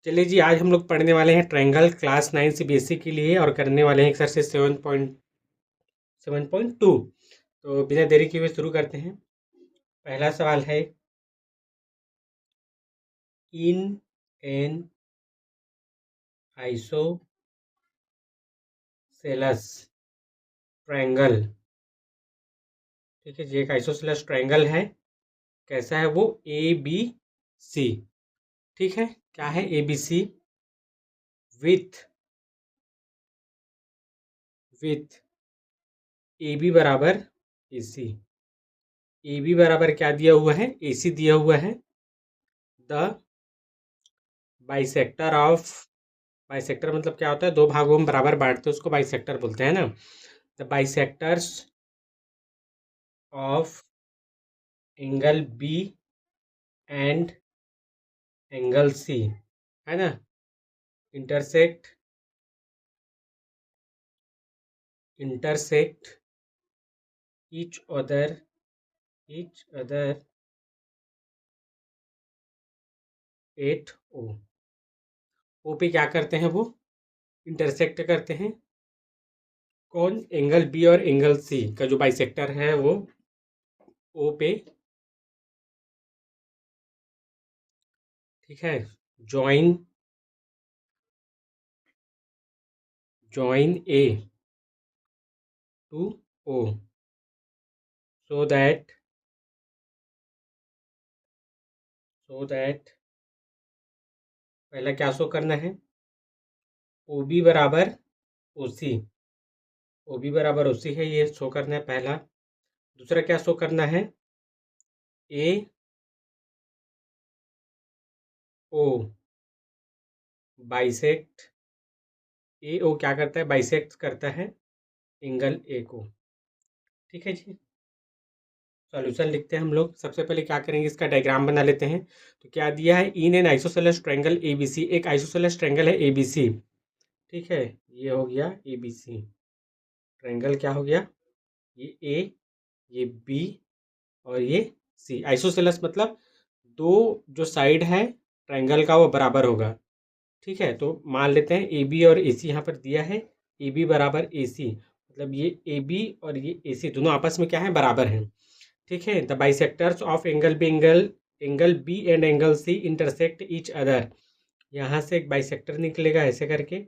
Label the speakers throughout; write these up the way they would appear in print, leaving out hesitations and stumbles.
Speaker 1: चलिए जी, आज हम लोग पढ़ने वाले हैं ट्रायंगल क्लास 9 सीबीएसई के लिए और करने वाले हैं एक्सरसाइज 7.7.2। तो बिना देरी किए हुए शुरू करते हैं। पहला सवाल है, इन एन आइसोसेलस ट्रायंगल। ठीक है जी, एक आइसोसेलस ट्रायंगल है। कैसा है वो? A B C. ठीक है, क्या है A B C? With A B बराबर ए सी। ए बी बराबर क्या दिया हुआ है? ए सी दिया हुआ है। द बाइसेक्टर ऑफ, बाइसेक्टर मतलब क्या होता है? दो भागों में बराबर बांटते हैं उसको बाइसेक्टर बोलते हैं ना। The bisectors of angle B and angle C, है ना, intersect intersect each other at O. O पे क्या करते हैं? वो इंटरसेक्ट करते हैं। कौन? एंगल बी और एंगल सी का जो बाइसेक्टर है वो ओ पे, ठीक है, join join A to O, so that पहला क्या शो करना है? ओ बी बराबर ओ सी। ओ बी बराबर ओ सी है, ये शो करना है पहला। दूसरा क्या शो करना है? ए ओ बाइसेक्ट, ए ओ क्या करता है? बाइसेक्ट करता है एंगल ए को। ठीक है जी, सॉल्यूशन लिखते हैं हम लोग। सबसे पहले क्या करेंगे, इसका डायग्राम बना लेते हैं। तो क्या दिया है? In an isosceles triangle A B C, एक आइसोसेलेस ट्रायंगल है ए बी सी। ठीक है, ये हो गया ए बी सी ट्रायंगल। क्या हो गया? ये ए, ये बी और ये सी। आइसोसेलेस मतलब दो जो साइड है ट्रायंगल का वो बराबर होगा। ठीक है, तो मान लेते हैं ए बी और ए सी यहाँ पर दिया है। ए बी बराबर ए सी मतलब ये ए बी और ये ए सी दोनों आपस में क्या है? बराबर हैं। ठीक है, the bisectors of angle B and angle C intersect each other. यहाँ से एक बाइसेक्टर निकलेगा ऐसे करके,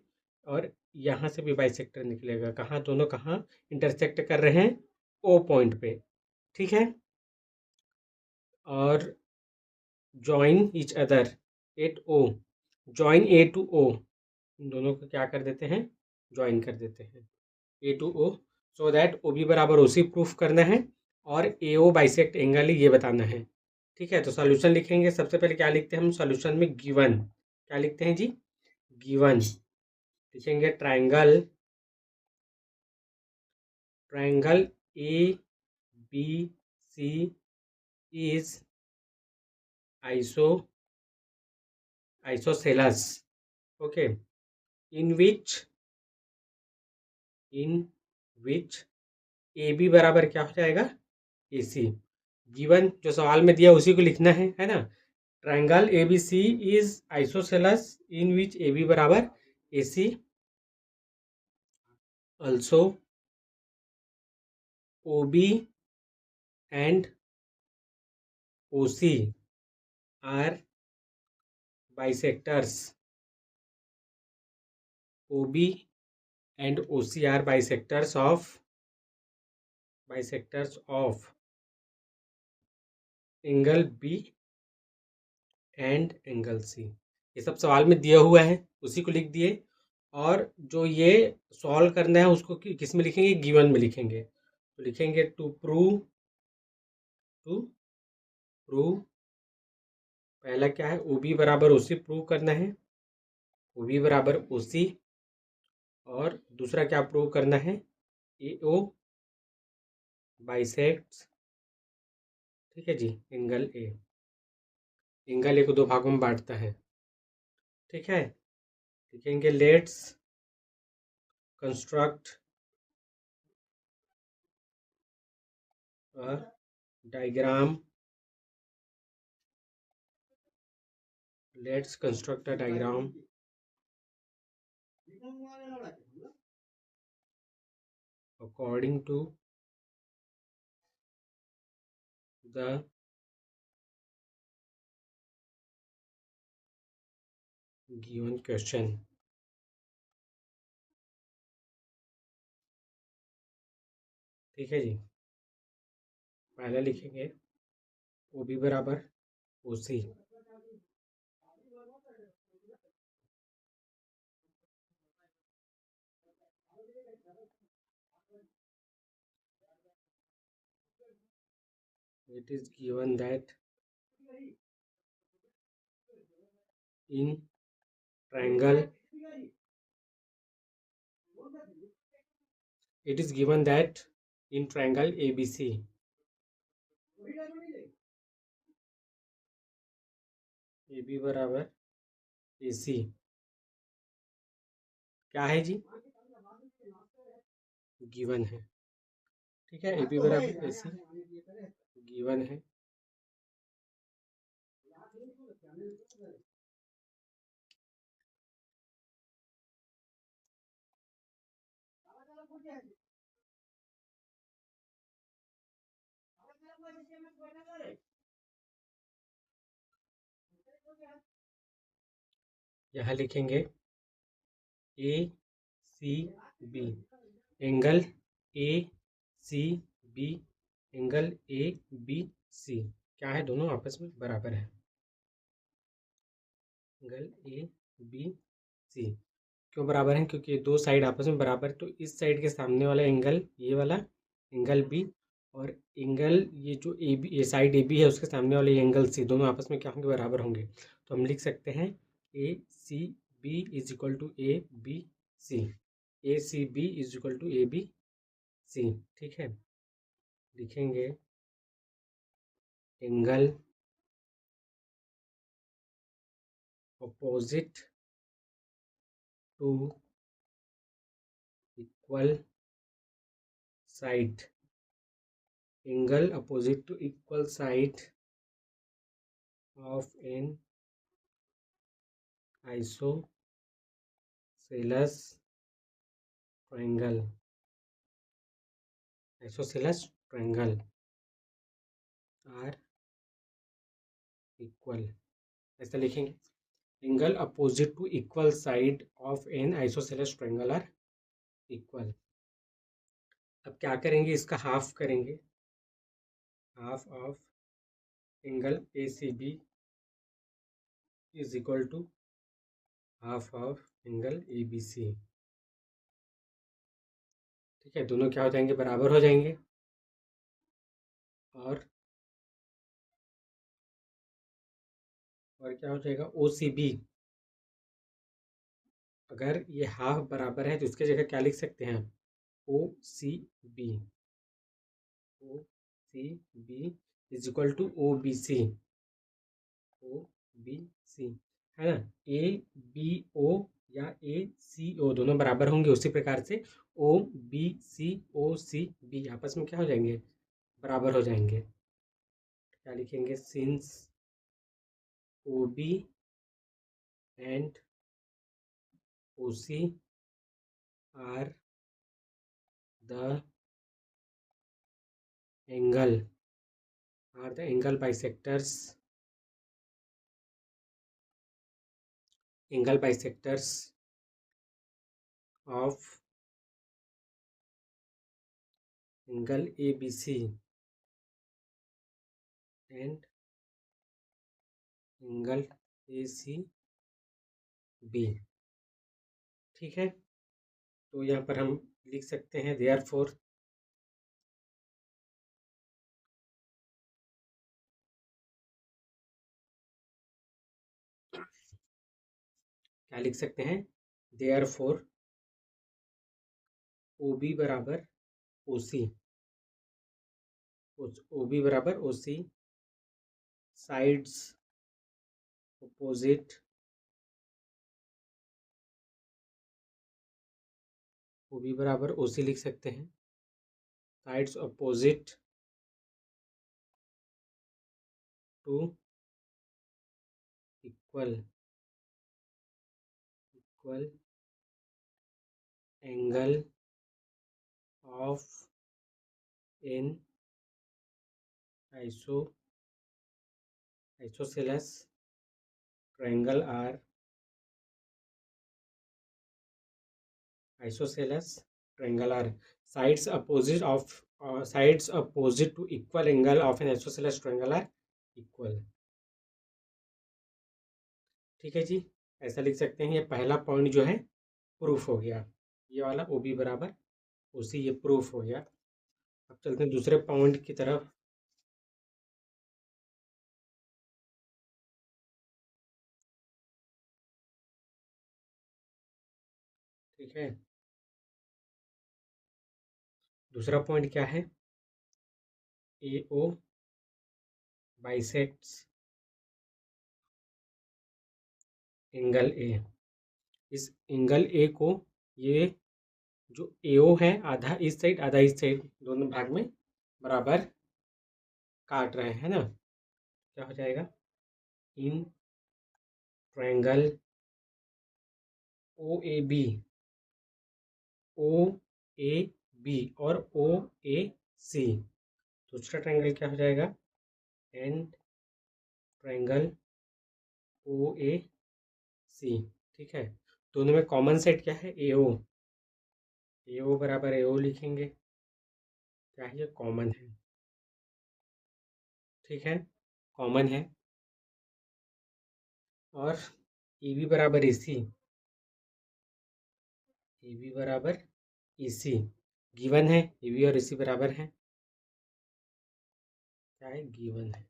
Speaker 1: और यहाँ से भी बाइसेक्टर निकलेगा। कहाँ? दोनों कहाँ इंटरसेक्ट कर रहे हैं? ओ पॉइंट पे। ठीक है, और join each other at O, join A to O, इन दोनों को क्या कर देते हैं? ज्वाइन कर देते हैं A to O, so that O B बराबर ओ सी प्रूफ करना है और ए ओ बाइसेक्ट एंगल ये बताना है। ठीक है, तो सॉल्यूशन लिखेंगे। सबसे पहले क्या लिखते हैं हम सॉल्यूशन में? गिवन। क्या लिखते हैं जी? गिवन। लिखेंगे triangle, triangle A B C is iso isosceles. Okay, in which in which A B बराबर क्या हो जाएगा? ए सी। गिवन जो सवाल में दिया उसी को लिखना है ना। Triangle A B C is isosceles in which A B बराबर A C, also O B and O C are bisectors. O B and O C are bisectors of angle B and angle C. ये सब सवाल में दिया हुआ है, उसी को लिख दिए। और जो ये सॉल्व करना है उसको किस में लिखेंगे? गिवन में लिखेंगे। तो लिखेंगे टू प्रूव पहला क्या है? ओ बी बराबर ओ सी प्रूव करना है, ओ बी बराबर ओ सी। और दूसरा क्या प्रूव करना है? ए ओ बाइसेक्ट्स, ठीक है जी, एंगल ए। एंगल ए को दो भागों में बांटता है। ठीक है, लिखेंगे let's construct a diagram Let's construct a diagram according to the given question. ठीक है जी, पहला लिखेंगे ओ बी बराबर O C. It is given that in triangle ABC AB बराबर AC क्या है जी, गिवन है। ठीक है, AB बराबर AC गिवन है। यहाँ लिखेंगे ACB angle ACB angle ABC क्या है, दोनों आपस में बराबर है। एंगल ABC क्यों बराबर है, क्योंकि ये दो साइड आपस में बराबर है। तो इस साइड के सामने वाला एंगल ये वाला एंगल B और एंगल ये जो AB ये साइड AB है उसके सामने वाले एंगल C दोनों आपस में क्या होंगे, बराबर होंगे। तो हम लिख सकते हैं ACB is equal to ABC ACB is equal to ABC। ठीक है, लिखेंगे angle opposite to equal side angle opposite to equal side of an isosceles triangle are equal। ऐसा लिखेंगे, angle opposite to equal side of an isosceles triangle are equal. अब क्या करेंगे, इसका half करेंगे, half of angle ACB is equal to half of angle ABC। ठीक है, दोनों क्या हो जाएंगे, बराबर हो जाएंगे। और क्या हो जाएगा, OCB अगर ये हाफ बराबर है तो इसके जगह क्या लिख सकते हैं, OCB is equal to OBC है ना। ABO या ACO दोनों बराबर होंगे, उसी प्रकार से OBC OCB आपस में क्या हो जाएंगे, बराबर हो जाएंगे। क्या लिखेंगे, since OB and OC are the angle bisectors of angle ABC and angle ACB। ठीक है, तो यहाँ पर हम लिख सकते हैं देयरफॉर क्या लिख सकते हैं, देयरफॉर OB बराबर OC साइड्स अपोजिट OB बराबर OC लिख सकते हैं, sides opposite to equal equal angle of an isosceles triangle are isosceles triangle are sides opposite to equal angle of an isosceles triangle are equal। ठीक है जी, ऐसा लिख सकते हैं। ये पहला पॉइंट जो है प्रूफ हो गया, ये वाला ओ बी बराबर ओ सी, ये प्रूफ हो गया। अब चलते हैं दूसरे पॉइंट की तरफ। ठीक है, दूसरा पॉइंट क्या है, ए ओ बाइसेक्ट्स एंगल ए। इस एंगल ए को, ये जो एओ है, आधा इस साइड आधा इस साइड, दोनों भाग में बराबर काट रहे हैं ना, क्या हो जाएगा, in triangle O A B और ओ ए सी, दूसरा ट्रायंगल क्या हो जाएगा, and triangle O A C. ठीक है, दोनों में कॉमन सेट क्या है, ए ओ बराबर ए ओ लिखेंगे, क्या है, ये कॉमन है। ठीक है, कॉमन है। और ए बी बराबर ए सी, ए बी बराबर ए सी गिवन है, ए बी और ए सी बराबर है, क्या है, गिवन है।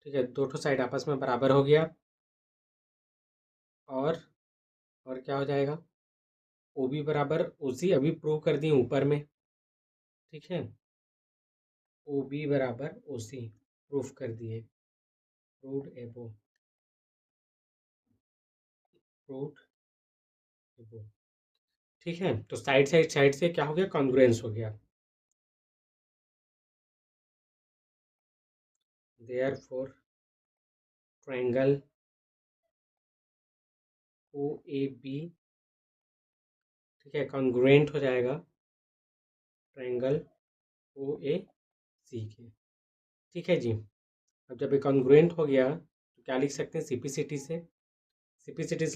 Speaker 1: ठीक है, दोनों साइड आपस में बराबर हो गया। और क्या हो जाएगा, ओ बी बराबर ओ सी अभी प्रूव कर दिए ऊपर में। ठीक है, ओ बी बराबर ओ सी प्रूफ कर दिए, प्रूव्ड एबो, प्रूव्ड एबो। ठीक है, तो साइड से क्या हो गया, कॉन्ग्रुएंस हो गया। Therefore triangle O A B, ठीक है, कॉन्ग्रुएंट हो जाएगा ट्रायंगल ओ ए सी के। ठीक है जी, अब जब ये कॉन्ग्रुएंट हो गया तो क्या लिख सकते हैं, सीपीसिटी से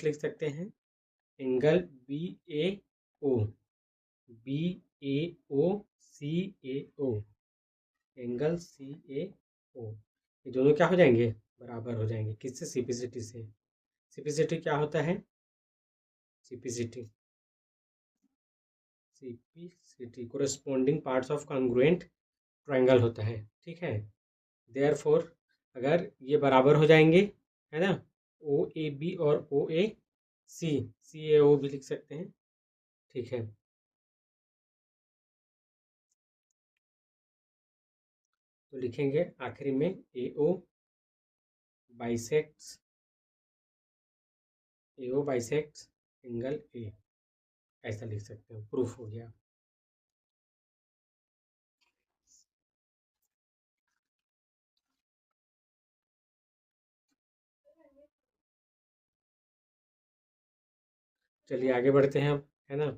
Speaker 1: लिख सकते हैं, एंगल बी ए ओ, बी ए ओ सी ए ओ, एंगल सी ए ओ, ये दोनों क्या हो जाएंगे, बराबर हो जाएंगे, किससे, सीपीसिटी से। सीपीसिटी क्या होता है, CPCT CPCT corresponding parts of congruent triangle होता है। ठीक है, देयरफॉर अगर ये बराबर हो जाएंगे, है ना, ओ ए बी और ओ ए सी, सी ए ओ भी लिख सकते हैं। ठीक है, तो लिखेंगे आखिरी में ए ओ बाइसेक्ट्स एंगल ए, ऐसा लिख सकते हैं, प्रूफ हो गया। चलिए आगे बढ़ते हैं अब, है ना।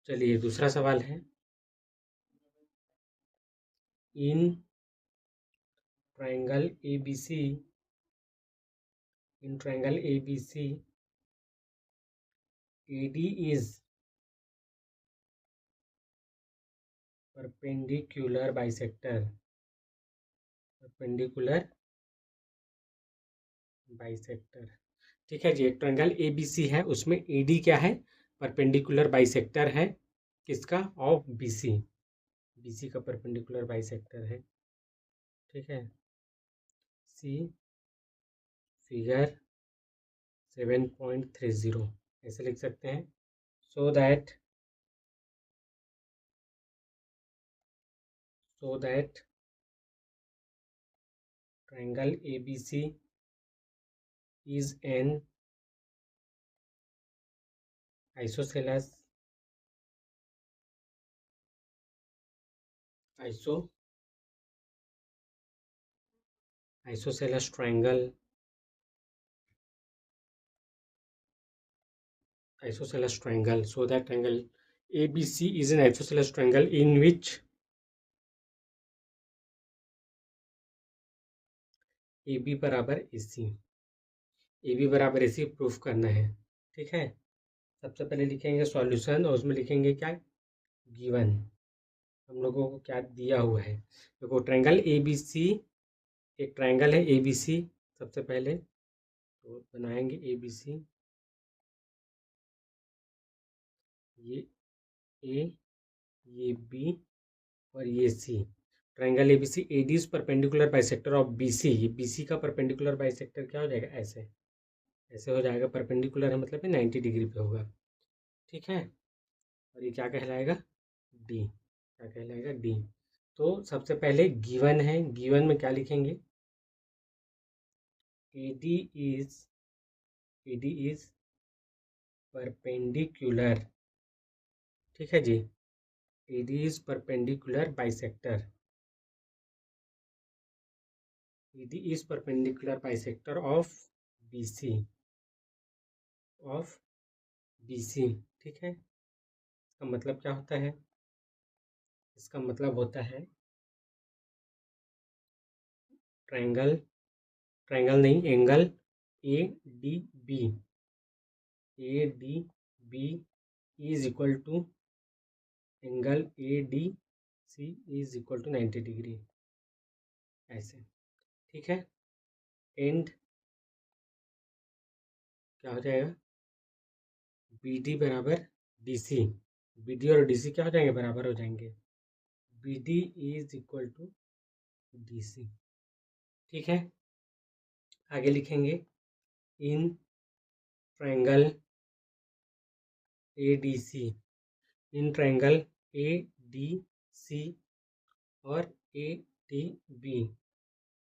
Speaker 1: चलिए दूसरा सवाल है, in triangle A B C, in triangle A B C AD is perpendicular bisector. ठीक है जी, एक ट्रायंगल ए बी सी है, उसमें AD क्या है, परपेंडिकुलर बाइसेक्टर है, किसका, ऑफ BC का परपेंडिकुलर बाइसेक्टर है। ठीक है, सी फिगर 7.30 ऐसे लिख सकते हैं, so that triangle ABC is an isosceles isosceles triangle so that triangle ABC is an isosceles triangle in which AB बराबर AC प्रूफ करना है। ठीक है, सबसे पहले लिखेंगे सॉल्यूशन और उसमें लिखेंगे क्या, गिवन, हम लोगों को क्या दिया हुआ है। देखो ट्रायंगल ABC, एक ट्रायंगल है ABC, सबसे पहले तो बनाएंगे ABC, ये A, ये B और ये C। Triangle ABC AD is perpendicular bisector of BC। ये BC का परपेंडिकुलर बाइसेक्टर क्या हो जाएगा, ऐसे हो जाएगा। परपेंडिकुलर है मतलब 90 डिग्री पे होगा। ठीक है, और ये क्या कहलाएगा, क्या कहलाएगा, D। तो सबसे पहले गिवन है, गिवन में क्या लिखेंगे, AD इज परपेंडिकुलर। ठीक है जी, AD is perpendicular bisector, AD is perpendicular bisector of BC। ठीक है, इसका मतलब क्या होता है, इसका मतलब होता है ट्रायंगल नहीं, angle ADB is equal to angle ADC is equal to 90 degree, ऐसे। ठीक है, एंड क्या हो जाएगा, BD बराबर DC, BD और DC क्या हो जाएंगे, बराबर हो जाएंगे, BD is equal to DC। ठीक है, आगे लिखेंगे in triangle ADC, in triangle ADC और ADB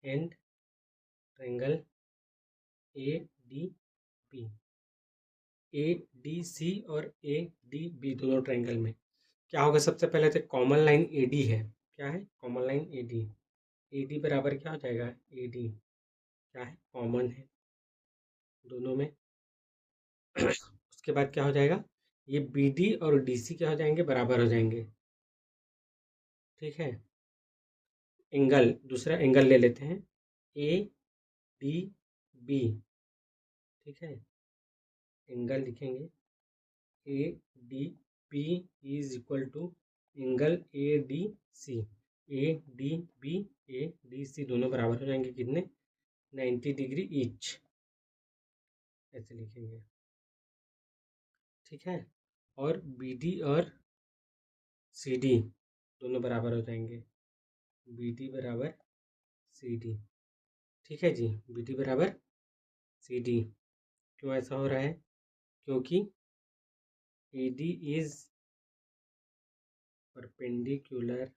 Speaker 1: एंड ट्रायंगल ADC और ADB दोनों ट्रायंगल में क्या होगा, सबसे पहले तो कॉमन लाइन AD है, क्या है, कॉमन लाइन AD बराबर क्या हो जाएगा, AD क्या है, कॉमन है दोनों में। उसके बाद क्या हो जाएगा, ये BD और DC क्या हो जाएंगे, बराबर हो जाएंगे। ठीक है, एंगल, दूसरा एंगल ले लेते हैं ADB। ठीक है, एंगल लिखेंगे ADB is equal to angle ADC, ADB ADC दोनों बराबर हो जाएंगे कितने, 90 डिग्री ईच, ऐसे लिखेंगे। ठीक है, और BD और CD दोनों बराबर हो जाएंगे, BD बराबर CD। ठीक है जी, BD बराबर CD। क्यों ऐसा हो रहा है, क्योंकि AD is perpendicular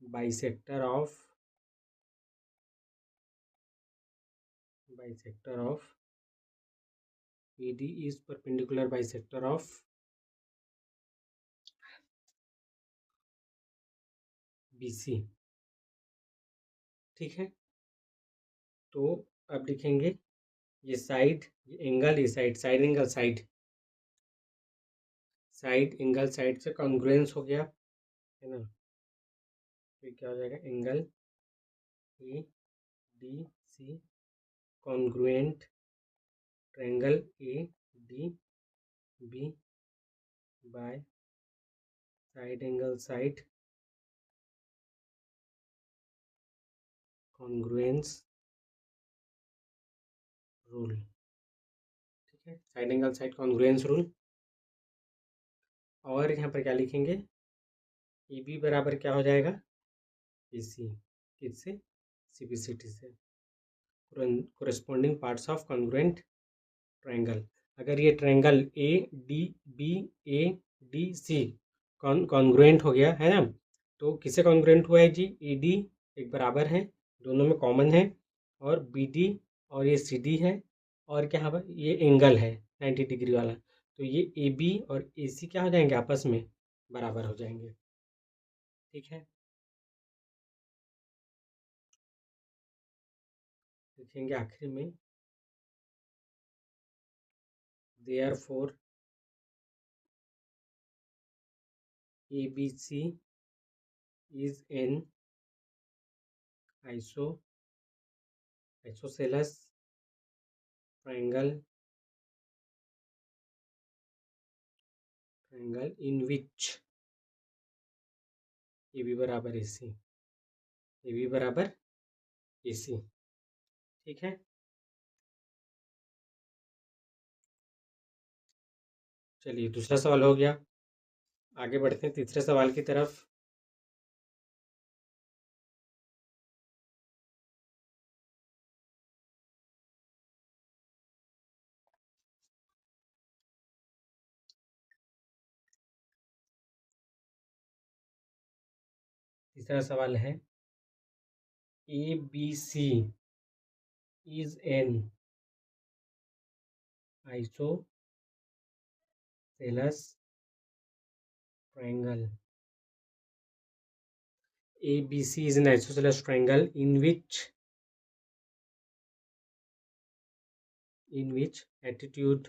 Speaker 1: bisector of AD is perpendicular bisector of BC। ठीक है, तो अब लिखेंगे ये साइड, ये एंगल, ये side angle, side angle side से कॉन्ग्रुएंस हो गया है ना, फिर क्या हो जाएगा, angle ADC congruent triangle ADB by side angle side congruence rule. ठीक है, side angle side congruence rule. और यहाँ पर क्या लिखेंगे, AB बराबर क्या हो जाएगा, AC, किससे, CBCT से, corresponding parts of congruent triangle. अगर ये ट्रायंगल ADB ADC कॉन्ग्रुएंट हो गया है ना, तो किससे कॉन्ग्रुएंट हुआ है जी, एक बराबर है, दोनों में कॉमन है, और बी डी और ये सी डी है, और क्या है ये एंगल है 90 डिग्री वाला, तो ये ए बी और ए सी क्या हो जाएंगे आपस में बराबर हो जाएंगे। ठीक है, लिखेंगे आखिरी में therefore A B C is an isosceles triangle in which A B बराबर ए सी, ए बी बराबर ए सी। ठीक है, चलिए दूसरा सवाल हो गया, आगे बढ़ते हैं तीसरे सवाल की तरफ। तीसरा सवाल है A B C is an isosceles triangle, ABC is an isosceles triangle in which attitude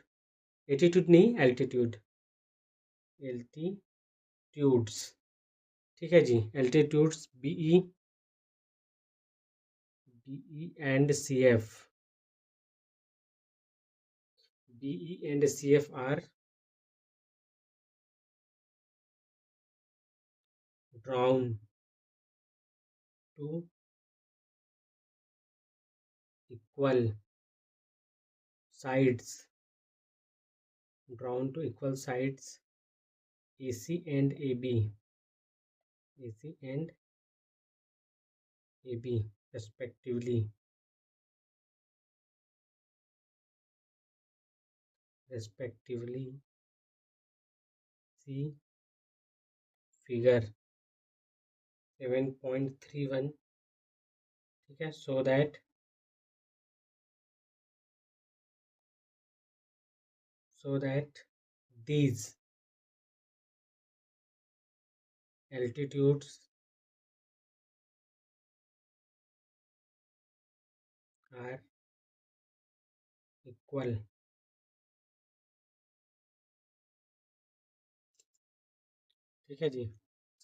Speaker 1: नहीं altitudes, ठीक है जी, altitudes BE and CF are drawn to equal sides AC and AB respectively see figure 7.31, ठीक है, so that these altitudes are equal। ठीक है जी,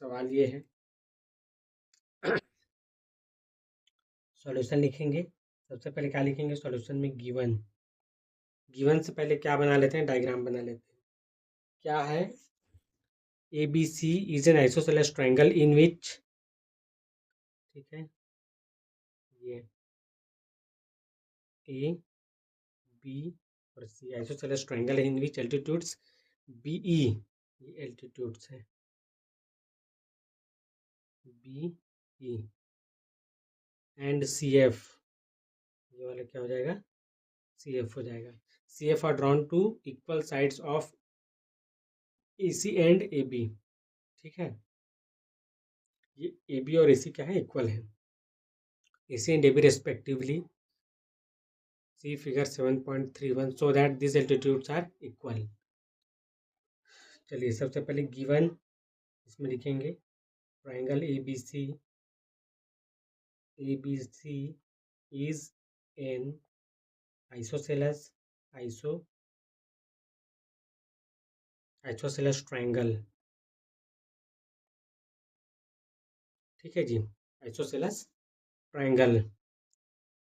Speaker 1: सवाल ये है, सॉल्यूशन लिखेंगे। सबसे पहले क्या लिखेंगे सॉल्यूशन में, गिवन से पहले क्या बना लेते हैं, डायग्राम बना लेते हैं। क्या है, A B C is an isosceles triangle in which, ठीक है, ये ए बी और C isosceles triangle in which altitudes B E, ये एल्टीट्यूड्स है B E, and C F, ये वाला क्या हो जाएगा, सी एफ हो जाएगा। C F are drawn to equal sides of A C and A B, ठीक है, ये ए बी और ए सी क्या है, इक्वल है, A C and A B respectively see figure 7.31, so that this altitudes are equal. चलिए सबसे पहले गिवन इसमें लिखेंगे triangle A B C is an isosceles triangle, ठीक है जी, आइसोसेलस ट्रायंगल।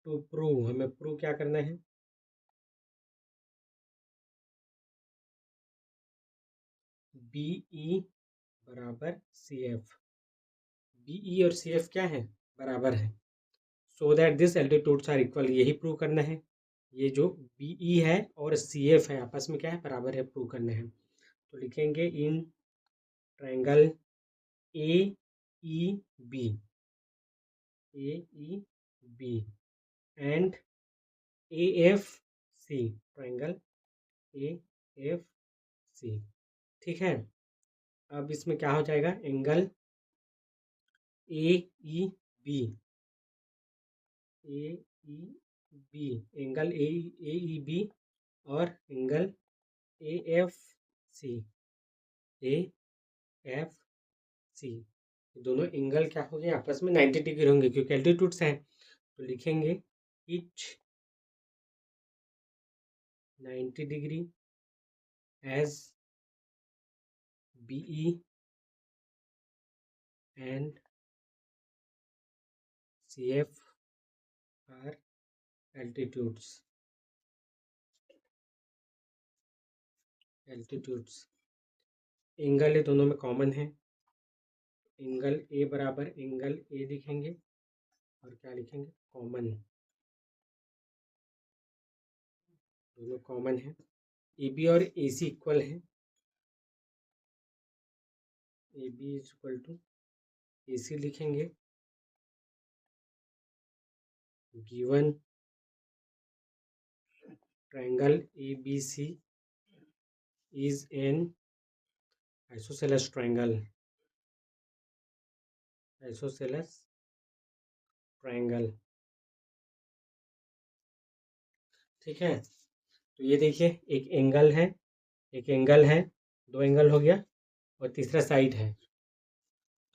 Speaker 1: टू प्रूव, हमें प्रूव क्या करना है, बी ई बराबर सी एफ, बी ई और सी एफ क्या है, बराबर है, so that this altitudes are equal, यही प्रूव करना है। ये जो बी ई है और सी एफ है आपस में क्या है, बराबर है, प्रूव करना है। तो लिखेंगे in triangle A E B and A F C, triangle A F C, ठीक है। अब इसमें क्या हो जाएगा, angle A E B angle A E B और angle A F C, A F C, दोनों एंगल क्या होंगे आपस में 90 डिग्री होंगे क्योंकि एल्टीट्यूड्स हैं। तो लिखेंगे each 90 degree as BE and CF are altitudes. Angle ये दोनों में कॉमन है, एंगल ए बराबर एंगल ए लिखेंगे और क्या लिखेंगे कॉमन, दोनों कॉमन है। AB और AC इक्वल है, AB is equal to AC लिखेंगे, given triangle ABC is an isosceles triangle, isosceles triangle. ठीक है, तो ये देखिए एक एंगल है, एक एंगल है, दो एंगल हो गया और तीसरा साइड है,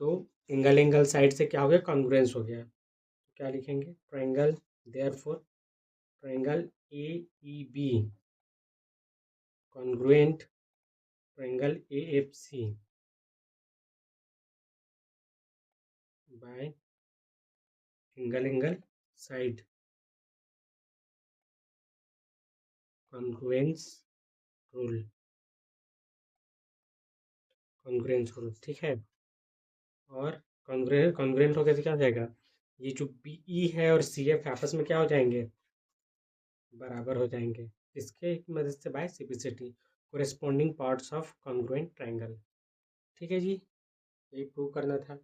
Speaker 1: तो एंगल एंगल साइड से क्या हो गया कॉन्ग्रुएंस हो गया। तो क्या लिखेंगे triangle, therefore triangle AEB congruent triangle AFC bye angle angle side congruence rule, congruence rule. ठीक है, और कॉन्ग्रुएंट होकर तो क्या हो जाएगा, ये जो BE है और CF आपस में क्या हो जाएंगे बराबर हो जाएंगे, इसके मदद से by CPCT corresponding parts of congruent triangle. ठीक है जी, यही प्रूव करना था।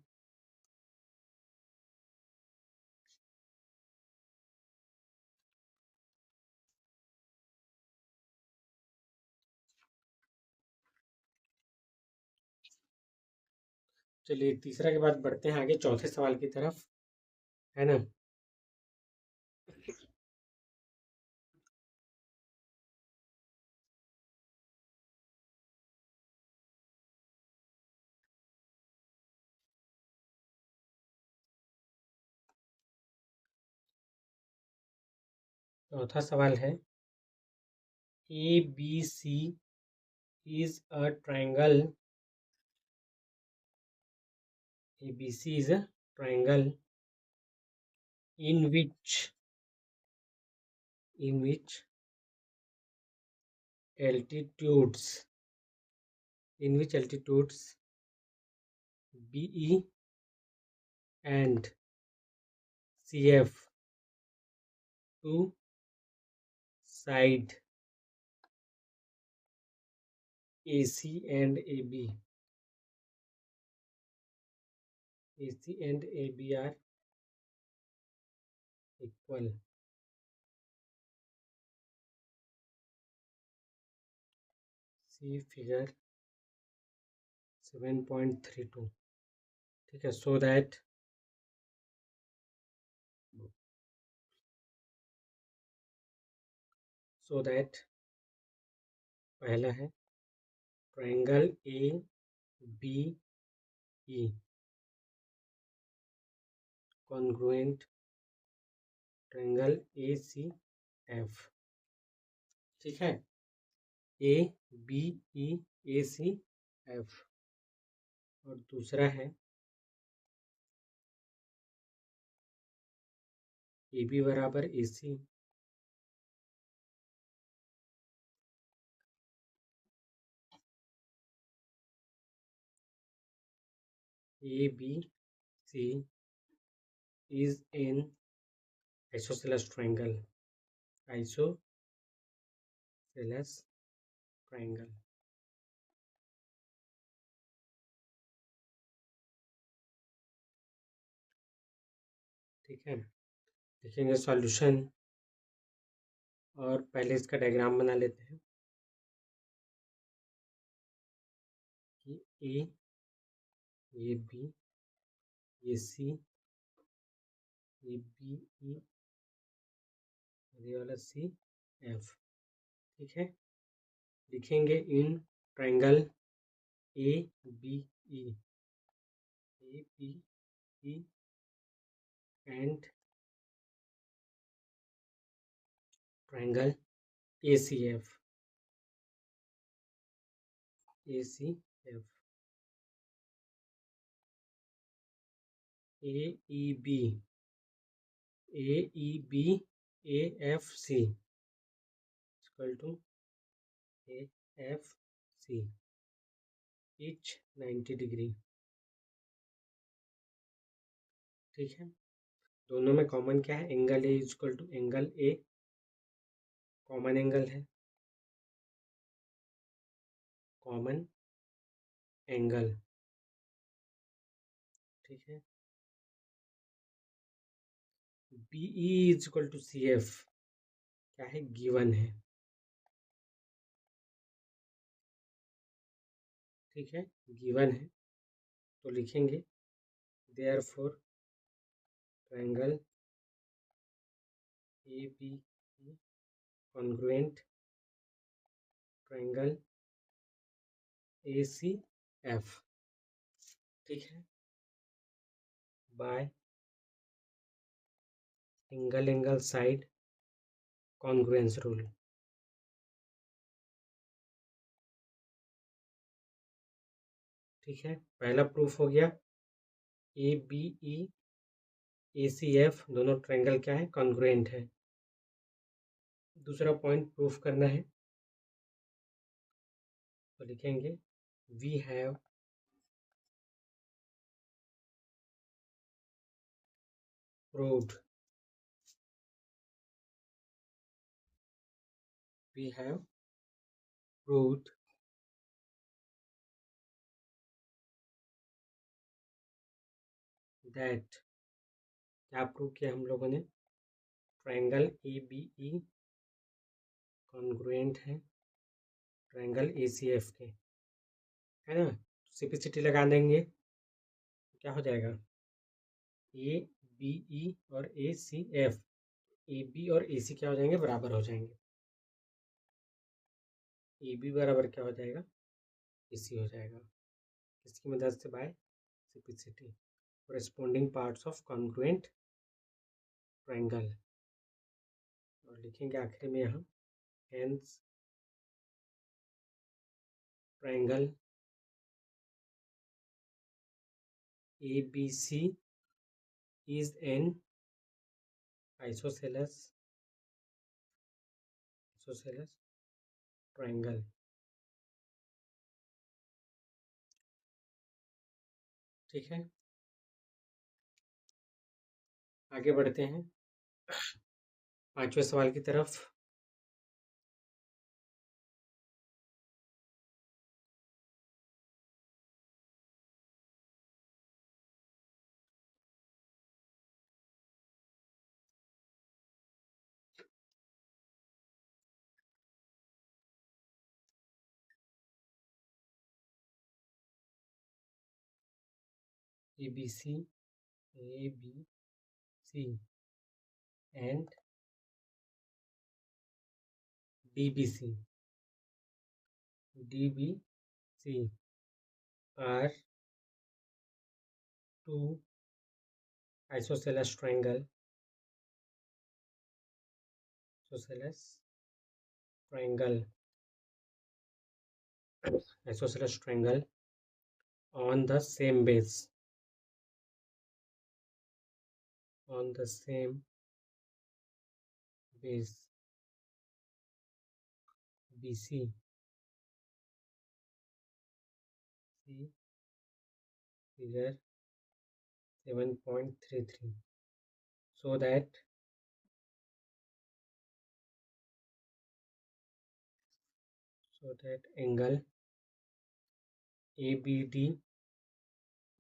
Speaker 1: चलिए तीसरा के बाद बढ़ते हैं आगे चौथे सवाल की तरफ, है ना। चौथा सवाल है ABC is a triangle, ABC is a triangle in which altitudes BE and CF two side AC and AB are equal. See figure 7.32। ठीक है, so that पहला है triangle ABE congruent triangle ACF। ठीक है, ABE ACF। और दूसरा है AB बराबर AC ABC is an isosceles triangle, ठीक है, देखेंगे सॉल्यूशन और पहले इसका डायग्राम बना लेते हैं कि A, ये B, ये C, ये BE और ये वाला सी एफ। ठीक है, लिखेंगे in triangle A B E and triangle A C F A E B A F C equal to A F C each 90 degree. ठीक है, दोनों में कॉमन क्या है? Angle A equal to angle A, common angle है, common angle. ठीक है, B E is equal to C F क्या है? गिवन है। ठीक है, गिवन है, तो लिखेंगे therefore triangle A B congruent triangle A C F. ठीक है, by angle side congruence rule. ठीक है, पहला प्रूफ हो गया, A B E A C F दोनों ट्रायंगल क्या है? कॉन्ग्रुएंट है। दूसरा पॉइंट प्रूफ करना है, तो लिखेंगे वी हैव proved that क्या प्रूव किया हम लोगों ने? Triangle A B E congruent है ट्रायंगल ए सी एफ के, है ना? सिंपलिसिटी लगा देंगे, क्या हो जाएगा? ए बी ई और A C F, A B और ए सी क्या हो जाएंगे? बराबर हो जाएंगे। ए बी बराबर क्या हो जाएगा? ए सी हो जाएगा। इसकी मदद से by simplicity corresponding parts of congruent triangle. और लिखेंगे आखिर में यहाँ hence triangle A B C is an isosceles triangle। ठीक है, आगे बढ़ते हैं पांचवें सवाल की तरफ। A B C and DBC are two isosceles triangle on the same base BC figure 7.33 so that angle ABD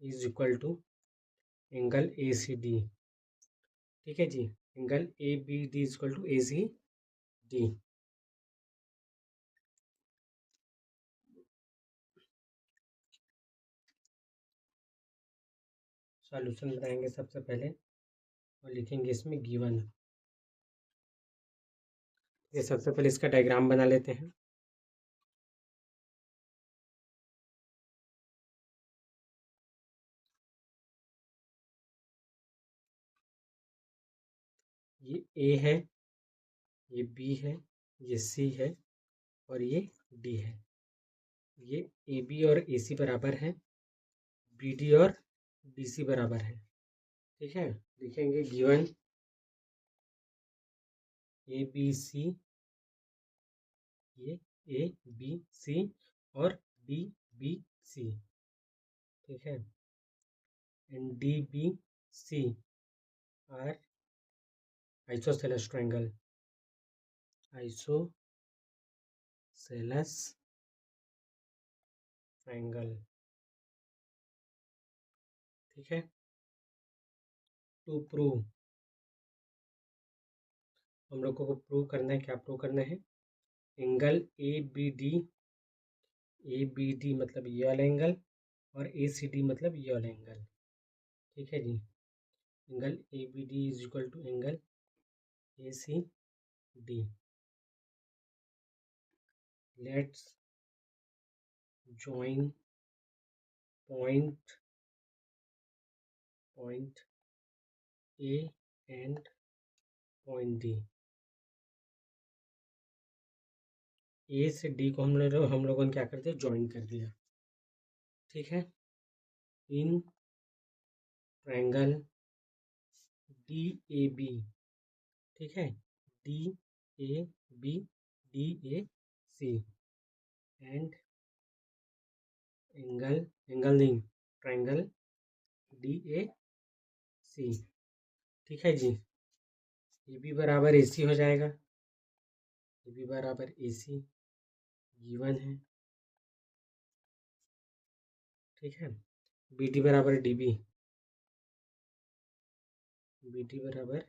Speaker 1: is equal to angle ACD। ठीक है जी, angle ABD is equal to ACD। Solution बताएंगे सबसे पहले और लिखेंगे इसमें given ये सबसे पहले इसका डायग्राम बना लेते हैं। ये ए है, ये बी है, ये सी है और ये डी है। ये ए बी और ए सी बराबर है, बी डी और डी सी बराबर है। ठीक है, लिखेंगे गिवन ए बी सी, ये ए बी सी और डी बी सी। ठीक है, and D B C are isosceles triangle, isosceles triangle. ठीक है, टू प्रूव, हम लोगों को प्रूव करना है, क्या प्रूव करना है, एंगल ए बी डी मतलब ये वाला एंगल और ए सी डी मतलब ये वाला एंगल। ठीक है जी, angle A B D is equal to angle A C D. Let's join point A and point D। A से डी को हम लोगों ने क्या कर दिया, ज्वाइन कर दिया। ठीक है, in triangle D A B. ठीक है, D A B D A C and angle नहीं, ट्रायंगल डी ए सी। ठीक है जी, ए बी बराबर ए सी हो जाएगा, ए बी बराबर ए सी गिवन है। ठीक है, बी डी बराबर डी बी, बी डी बराबर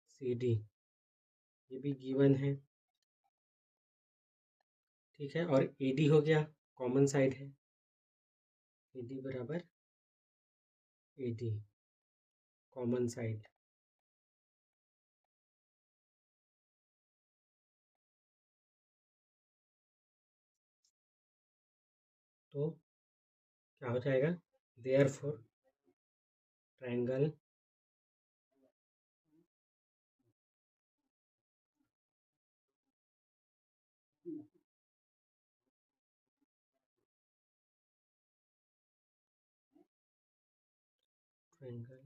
Speaker 1: सी डी, ये भी गिवन है। ठीक है, और ए डी हो गया, कॉमन साइड है, ए डी बराबर ए डी कॉमन साइड। तो क्या हो जाएगा, therefore triangle triangle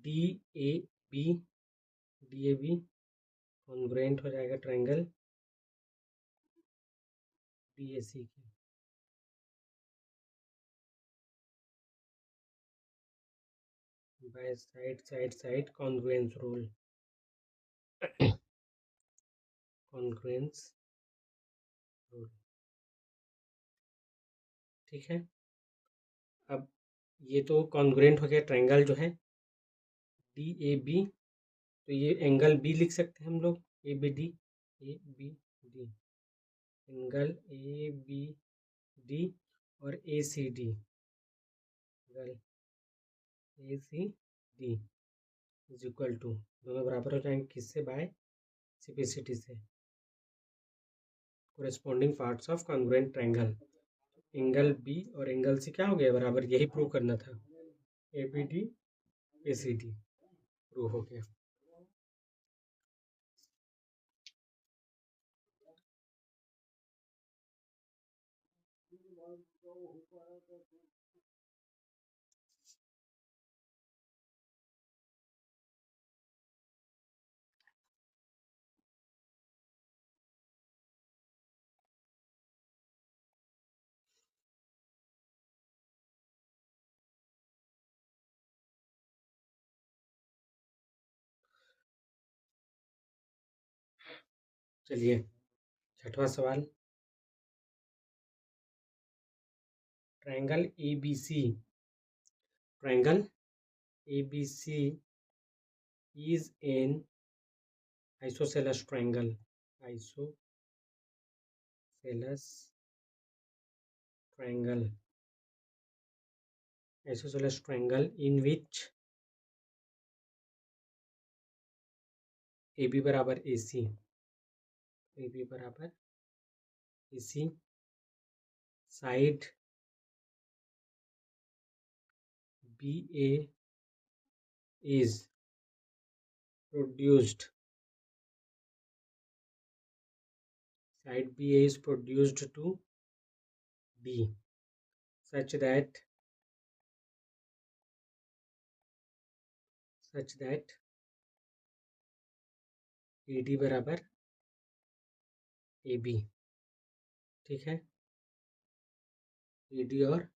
Speaker 1: D A B congruent हो जाएगा ट्रायंगल डी ए सी के। By side congruence rule, congruence rule. ठीक है, अब ये तो कॉन्ग्रुएंट हो गया ट्रायंगल जो है डी ए बी, तो ये एंगल बी लिख सकते हैं हम लोग, A B D angle A B D और A C D, angle A C D is equal to, दोनों बराबर हो जाएंगे किससे, बाय सिपेसिटी से, corresponding parts of congruent triangle. Angle B और एंगल सी क्या हो गया बराबर, यही प्रूव करना था, A B D A C D prove हो गया। चलिए छठवां सवाल, triangle A B C, triangle A B C is an isosceles triangle, isosceles triangle, isosceles triangle in which A B बराबर ए सी, ए बी बराबर A C, side B A is produced, side BA is produced to D such that AD बराबर AB, ठीक है, AD और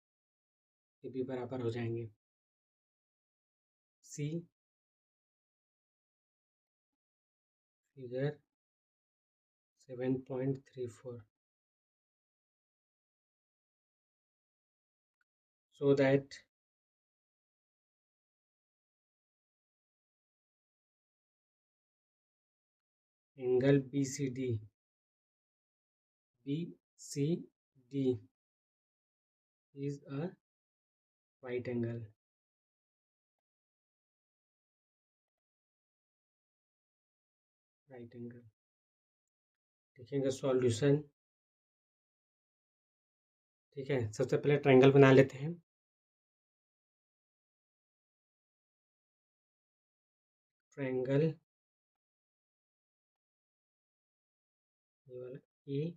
Speaker 1: AB बराबर हो जाएंगे। C figure 7.34 so that angle BCD is a right angle, लिखेंगे solution. ठीक है, सबसे पहले ट्रायंगल बना लेते हैं। ट्रायंगल, ये वाला ए,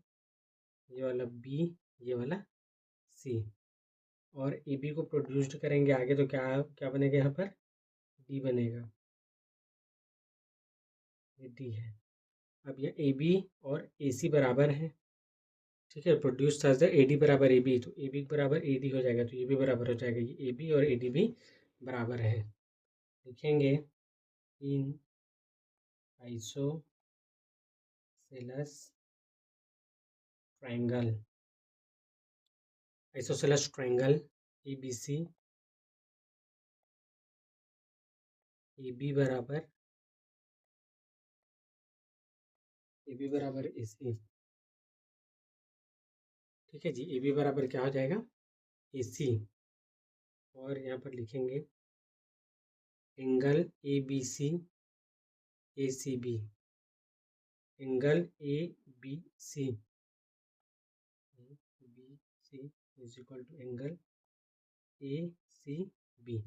Speaker 1: ये वाला बी, ये वाला सी, और ए बी को प्रोड्यूस्ड करेंगे आगे, तो क्या क्या बनेगा यहाँ पर, डी बनेगा, ये डी है। अब ये ए बी और ए सी बराबर है, ठीक है, प्रोड्यूस था ए डी बराबर ए बी, तो ए बी बराबर ए डी हो जाएगा, तो ये भी बराबर हो जाएगा, ये ए बी और ए डी भी बराबर है। लिखेंगे in isosceles triangle, isosceles triangle A B C, A B बराबर ए सी, ठीक है जी, ए बी बराबर क्या हो जाएगा, ए सी, और यहाँ पर लिखेंगे angle A B C A C B, angle A B C is equal to angle A C B,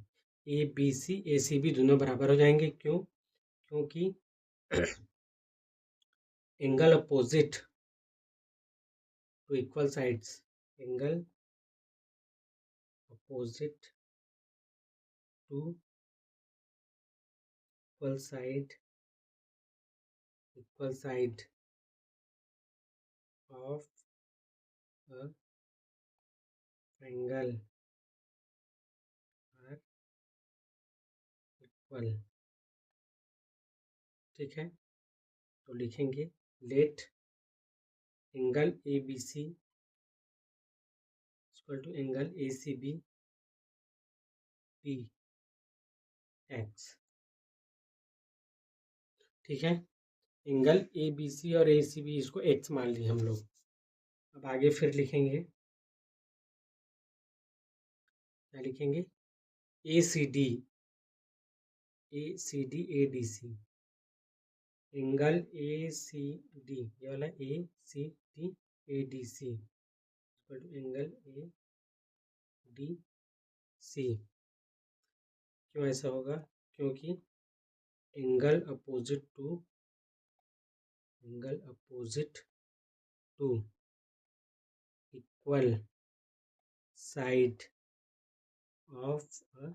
Speaker 1: A B C A C B दोनों बराबर हो जाएंगे, क्यों, क्योंकि angle opposite to equal sides, angle opposite to equal side of a triangle are equal, ठीक है, तो लिखेंगे let angle A B C equal to angle A C B be x, ठीक है, एंगल ए बी सी और A C B इसको x मान लिए हम लोग। अब आगे फिर लिखेंगे, क्या लिखेंगे, A C D A D C, angle A C D, ये वाला A C D A D C equal to angle A D C. क्यों ऐसा होगा, क्योंकि angle opposite to equal side of a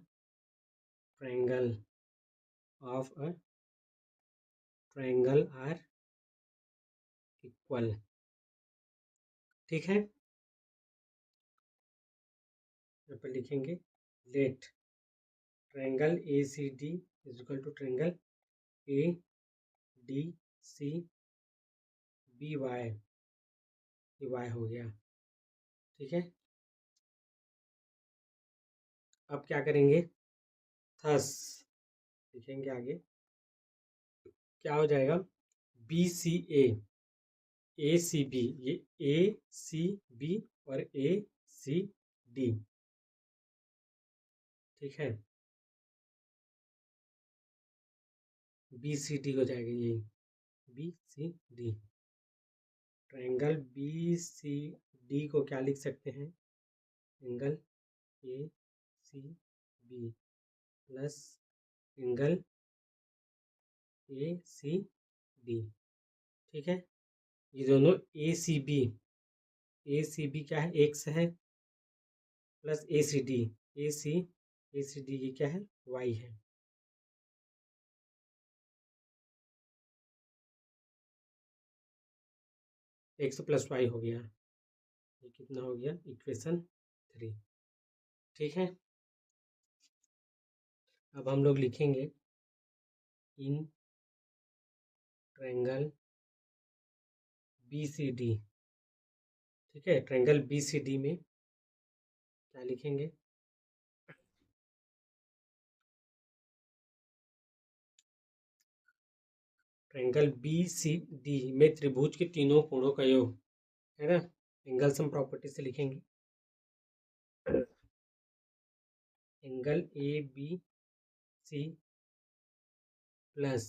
Speaker 1: triangle are equal, ठीक है, यहाँ पर लिखेंगे let triangle A C D is equal to triangle A D C B Y, ये वाई हो गया, ठीक है। अब क्या करेंगे, थस लिखेंगे आगे, क्या हो जाएगा, B C A C B, ये ए सी बी और ए सी डी, ठीक है, बी सी डी हो जाएगा, यही B C D. Triangle B C D को क्या लिख सकते हैं? Angle A C B plus angle A C D. ठीक है, ये दोनों ए सी बी क्या है? एक्स है, plus A C D, A C D ये क्या है? वाई है। एक्स प्लस वाई हो गया, ये कितना हो गया? इक्वेशन 3। ठीक है, अब हम लोग लिखेंगे in triangle B C D. ठीक है, ट्रायंगल बी सी डी में क्या लिखेंगे? ट्रायंगल बी सी डी में त्रिभुज के तीनों कोणों का योग है ना, एंगल सम प्रॉपर्टी से लिखेंगे। Angle A B C plus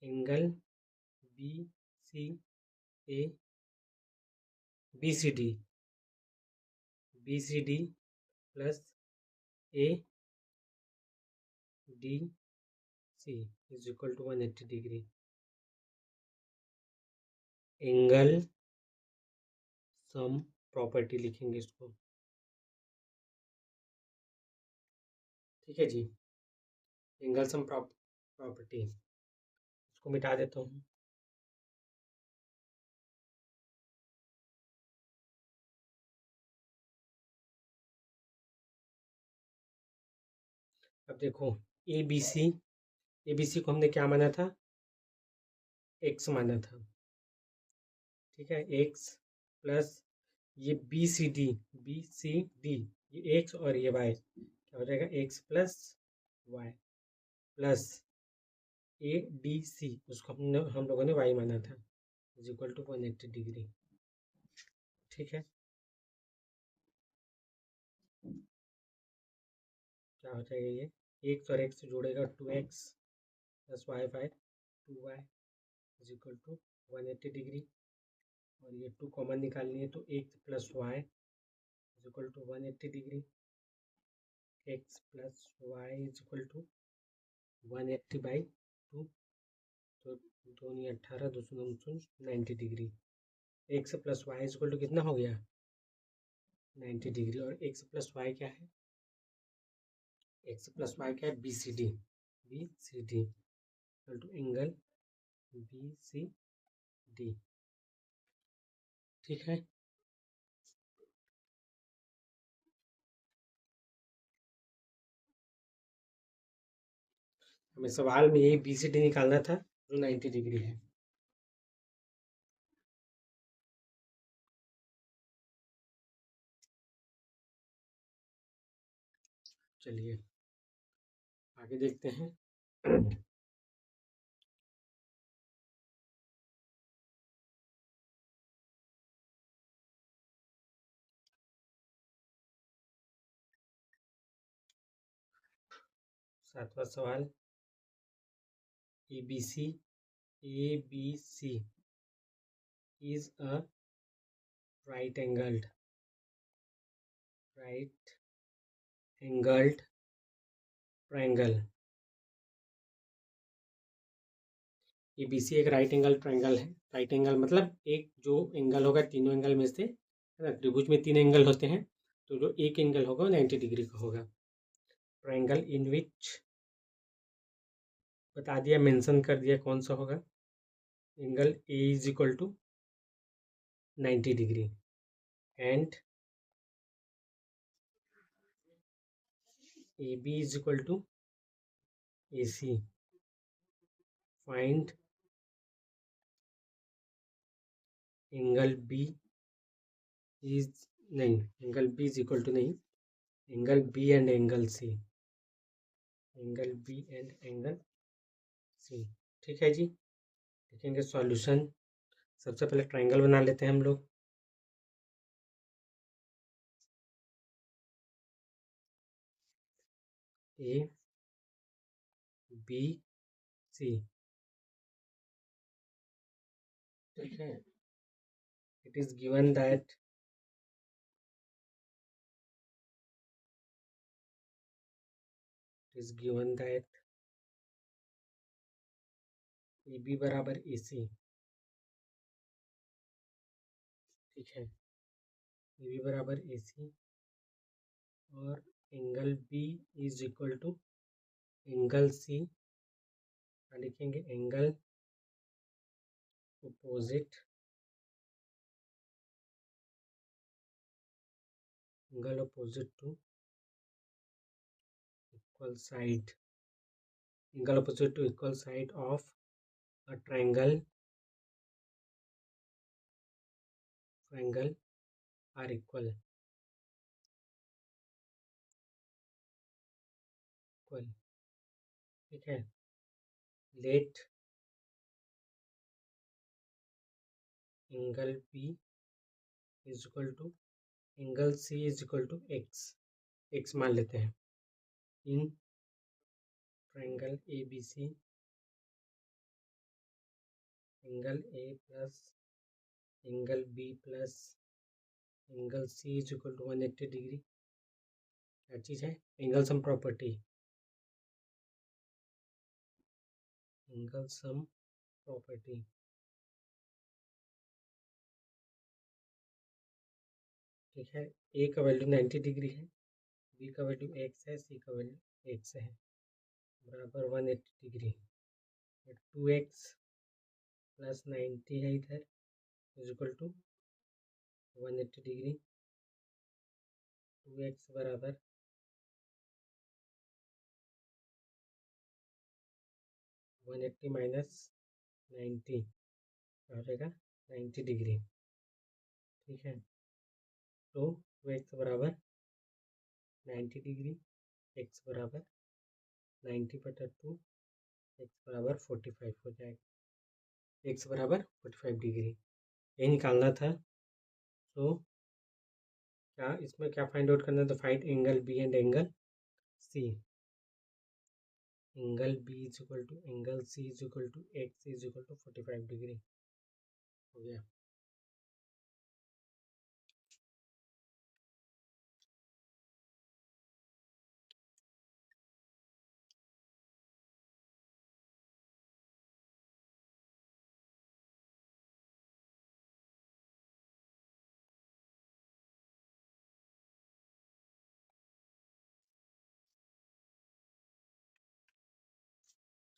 Speaker 1: angle B C A B C D plus A D C is equal to 180 degree. Angle sum property लिखेंगे इसको। ठीक है जी, एंगल सम प्रॉपर्टी इसको मिटा देता हूँ। अब देखो ए बी सी को हमने क्या माना था? एक्स माना था। ठीक है, एक्स प्लस ये बी सी डी ये एक्स और ये वाई, क्या हो जाएगा? X plus y plus A D C, उसको हम लोगों ने वाई माना था, इज इक्वल टू 180 डिग्री। ठीक है, क्या हो जाएगा? ये एक्स और एक्स जोड़ेगा 2x plus y by 2y is equal to 180 degree. और ये 2 कॉमन निकालनी है, तो x plus y is equal to 180 degree. X plus y is equal to 180 by 2, तो 2 नहीं 18, 2 90 degree. X plus y is equal to कितना हो गया? 90 डिग्री। और एक्स प्लस वाई क्या है? एक्स प्लस वाई क्या है? B C D equal to angle B C D. ठीक है, हमें सवाल में यही बी सी डी निकालना था जो 90 डिग्री है। चलिए आगे देखते हैं। 7वां सवाल, A B C is a right angled triangle। ABC एक राइट एंगल ट्रायंगल है। राइट एंगल मतलब एक जो एंगल होगा तीनों एंगल में से, है ना, त्रिभुज में 3 एंगल होते हैं, तो जो एक एंगल होगा वो 90 डिग्री का होगा। ट्रायंगल इन विच बता दिया, मेंशन कर दिया कौन सा होगा। Angle A is equal to 90 degree and A B is equal to A C. Find angle B is नहीं, angle B is equal to नहीं, angle B and angle C, angle B and angle C. ठीक है जी, देखेंगे solution. सबसे पहले triangle बना लेते हैं हम लोग। ए बी सी ठीक है, it is given that AB बराबर AC, ठीक है, AB बराबर AC और angle B is equal to angle C, लिखेंगे angle opposite to equal side, angle opposite to equal side of a triangle are equal, ठीक है। Let angle B is equal to angle C is equal to x मान लेते हैं in triangle ABC, angle A plus angle B plus angle C is equal to 180 degree. क्या चीज़ है? Angle sum property, ठीक है। A का value 90 degree है, B का वैल्यू x है, C का वैल्यू x है, बराबर 180 डिग्री। 2x प्लस 90 है इधर is equal to 180 degree. 2x बराबर 180 माइनस 90 हो जाएगा 90 डिग्री, ठीक है। तो 2x बराबर 90 डिग्री, x बराबर 90/2, x बराबर 45 हो जाएगा, x बराबर 45 डिग्री ये निकालना था। तो क्या इसमें क्या फाइंड आउट करना है? तो find angle B and angle C। Angle B is equal to angle C is equal to x is equal to 45 degree हो गया।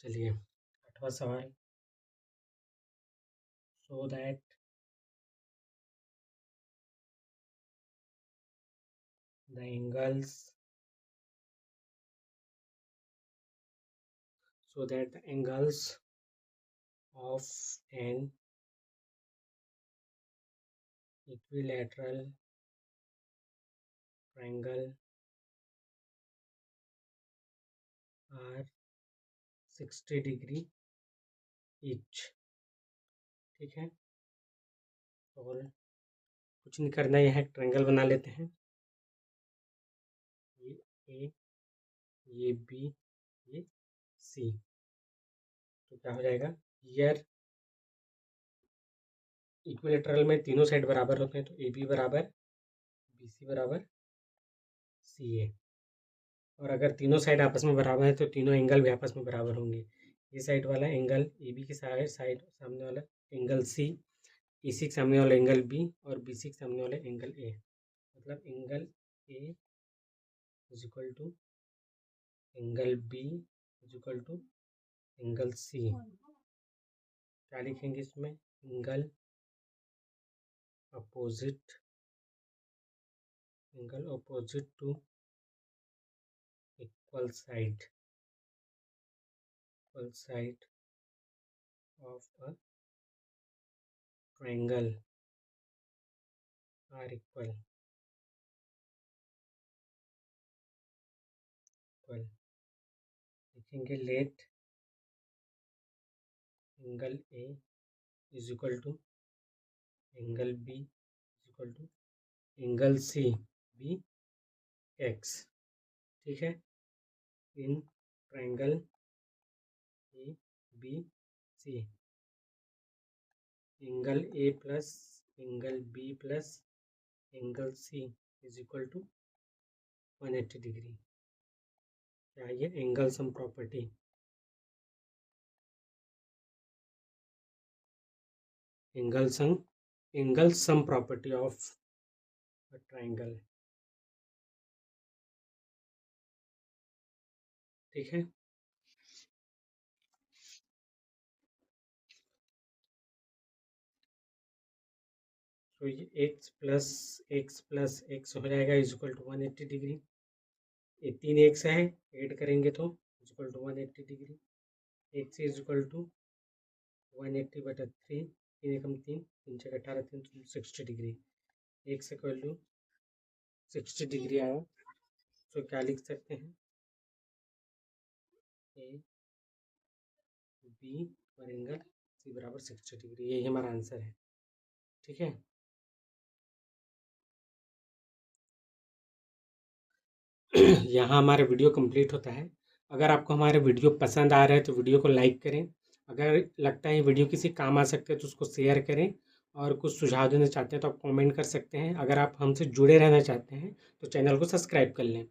Speaker 1: चलिए 8वां सवाल। So that the angles of an equilateral triangle are 60 degree each, ठीक है। और कुछ नहीं करना है, यहाँ ट्रायंगल बना लेते हैं। ये A, ये B, ये C। तो क्या हो जाएगा? हियर इक्विलेटरल में तीनों साइड बराबर होते हैं, तो AB बराबर BC बराबर CA। और अगर तीनों साइड आपस में बराबर है तो तीनों एंगल भी आपस में बराबर होंगे। ये साइड वाला एंगल AB के साइड सामने वाला एंगल C, AC के सामने वाला एंगल B और BC के सामने वाला एंगल A। मतलब angle A is equal to angle B is equal to angle C। क्या लिखेंगे इसमें? Angle opposite to equal side of a triangle are equal, लिखेंगे let angle A is equal to angle B is equal to angle C B x, ठीक है। In triangle A B C angle A plus angle B plus angle C is equal to 180 degree. क्या ये angle sum property? Angle sum property of a triangle. ठीक है, तो ये x plus x हो जाएगा इज इक्वल टू 180 डिग्री। ये 3 x है, ऐड करेंगे तो is equal to 180 degree. X is equal to 180/3, 3 एकम 3, 3 छः 18, 3 60 degree. X equal to 60 degree आया, तो क्या लिख सकते हैं? ए बी और एंगल सी बराबर 60 डिग्री, यही हमारा आंसर है। ठीक है, यहाँ हमारा वीडियो कंप्लीट होता है। अगर आपको हमारे वीडियो पसंद आ रहा है तो वीडियो को लाइक करें। अगर लगता है वीडियो किसी काम आ सकते हैं तो उसको शेयर करें, और कुछ सुझाव देना चाहते हैं तो आप कमेंट कर सकते हैं। अगर आप हमसे जुड़े रहना चाहते हैं तो चैनल को सब्सक्राइब कर लें।